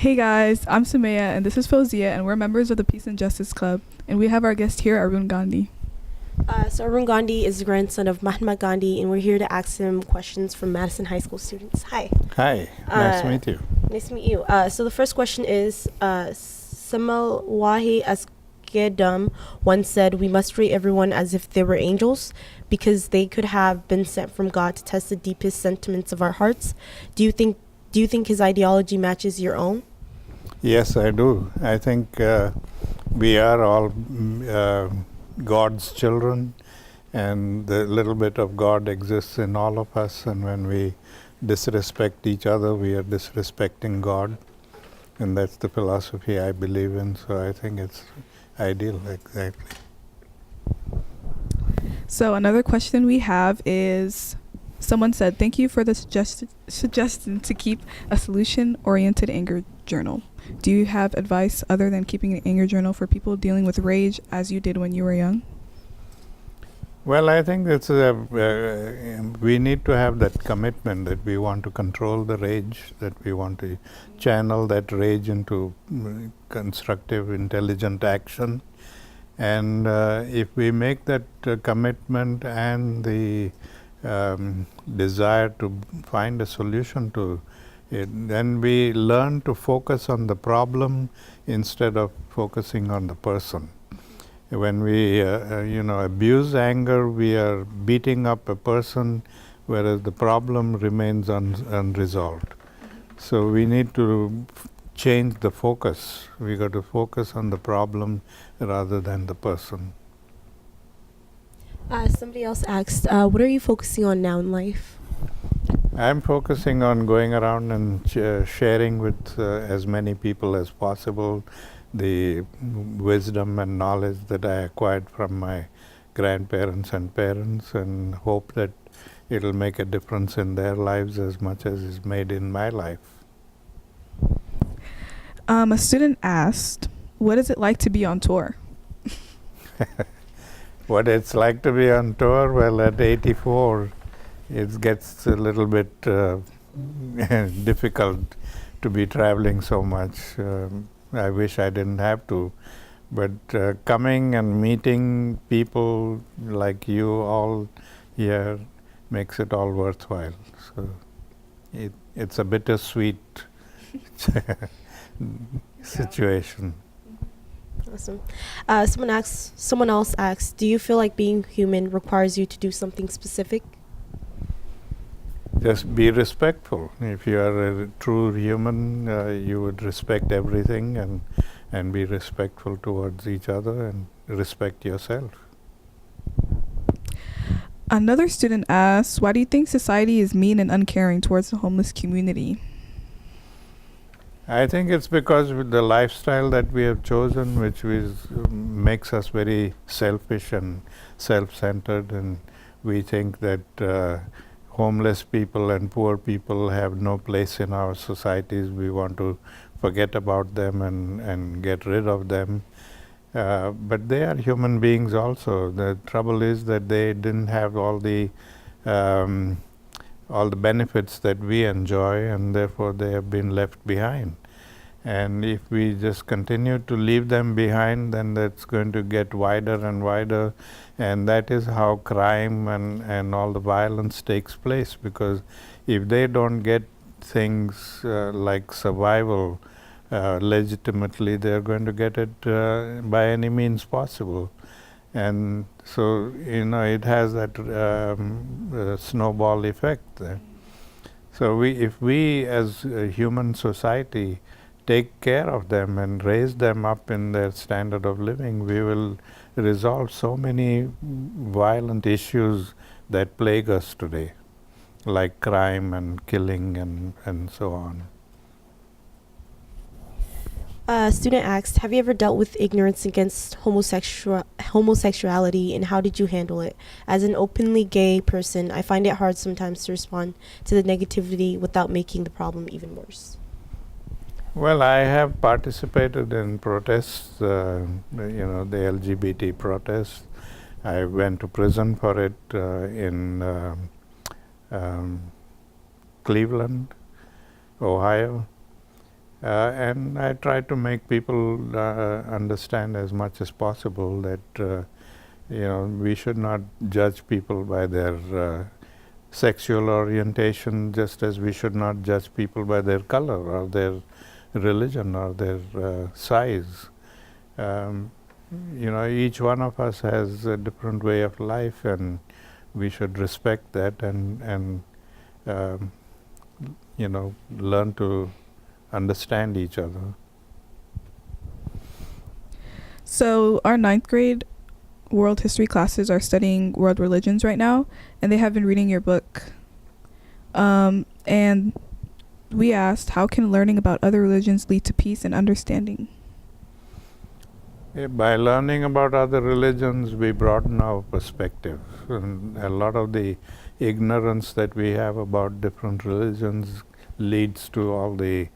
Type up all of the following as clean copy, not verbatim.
Hey guys, I'm Sumaya and this is Fozia and we're members of the Peace and Justice Club and we have our guest here, Arun Gandhi. So Arun Gandhi is the grandson of Mahatma Gandhi, and we're here to ask him questions from Madison High School students. Hi. Hi, nice to meet you. Nice to meet you. So the first question is, Samalwahi Askedum once said, "We must treat everyone as if they were angels, because they could have been sent from God to test the deepest sentiments of our hearts." Do you think his ideology matches your own? Yes, I do. I think we are all God's children, and the little bit of God exists in all of us, and when we disrespect each other, we are disrespecting God, and that's the philosophy I believe in, so I think it's ideal, exactly. So another question we have is, someone said, thank you for the suggestion to keep a solution-oriented anger journal. Do you have advice other than keeping an anger journal for people dealing with rage as you did when you were young? Well, I think we need to have that commitment that we want to control the rage, that we want to channel that rage into constructive, intelligent action. And if we make that commitment and the desire to find a solution to it, then we learn to focus on the problem instead of focusing on the person. When we abuse anger, we are beating up a person, whereas the problem remains unresolved. So we need to change the focus. We got to focus on the problem rather than the person. Somebody else asked, what are you focusing on now in life? I'm focusing on going around and sharing with as many people as possible the wisdom and knowledge that I acquired from my grandparents and parents, and hope that it'll make a difference in their lives as much as it's made in my life. A student asked, what is it like to be on tour? What it's like to be on tour? Well, at 84, it gets a little bit difficult to be traveling so much. I wish I didn't have to, but coming and meeting people like you all here makes it all worthwhile. So it's a bittersweet situation. Awesome. Someone else asks, do you feel like being human requires you to do something specific? Just be respectful. If you are a true human, you would respect everything and be respectful towards each other and respect yourself. Another student asks, why do you think society is mean and uncaring towards the homeless community? I think it's because with the lifestyle that we have chosen, which makes us very selfish and self-centered, and we think that homeless people and poor people have no place in our societies. We want to forget about them and get rid of them. But they are human beings also. The trouble is that they didn't have all the benefits that we enjoy, and therefore they have been left behind. And if we just continue to leave them behind, then that's going to get wider and wider, and that is how crime and all the violence takes place, because if they don't get things like survival legitimately, they're going to get it by any means possible. And so, it has that snowball effect there. So if we as a human society take care of them and raise them up in their standard of living, we will resolve so many violent issues that plague us today, like crime and killing and so on. Student asked, have you ever dealt with ignorance against homosexuality, and how did you handle it? As an openly gay person, I find it hard sometimes to respond to the negativity without making the problem even worse. Well, I have participated in protests, the LGBT protests. I went to prison for it in Cleveland, Ohio. And I try to make people understand as much as possible that we should not judge people by their sexual orientation, just as we should not judge people by their color or their religion or their size. Each one of us has a different way of life, and we should respect that and learn to understand each other. So our ninth grade world history classes are studying world religions right now, and they have been reading your book. And we asked, how can learning about other religions lead to peace and understanding? By learning about other religions, we broaden our perspective. And a lot of the ignorance that we have about different religions leads to all the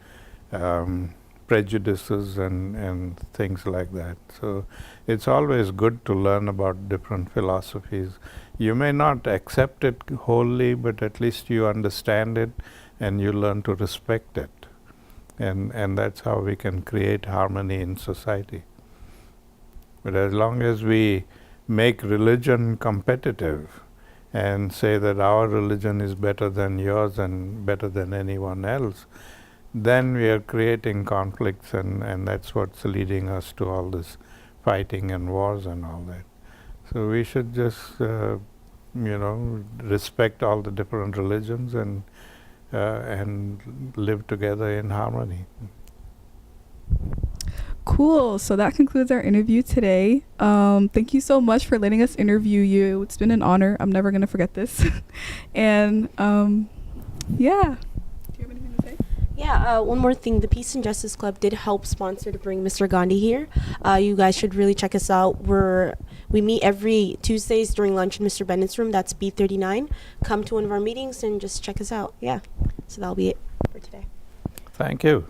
prejudices and things like that. So it's always good to learn about different philosophies. You may not accept it wholly, but at least you understand it and you learn to respect it. And that's how we can create harmony in society. But as long as we make religion competitive and say that our religion is better than yours and better than anyone else, then we are creating conflicts, and that's what's leading us to all this fighting and wars and all that. So we should just, respect all the different religions and live together in harmony. Cool. So that concludes our interview today. Thank you so much for letting us interview you. It's been an honor. I'm never going to forget this. And yeah. Do you have anything to say? Yeah, one more thing. The Peace and Justice Club did help sponsor to bring Mr. Gandhi here. You guys should really check us out. We meet every Tuesdays during lunch in Mr. Bennett's room. That's B39. Come to one of our meetings and just check us out. Yeah. So that'll be it for today. Thank you.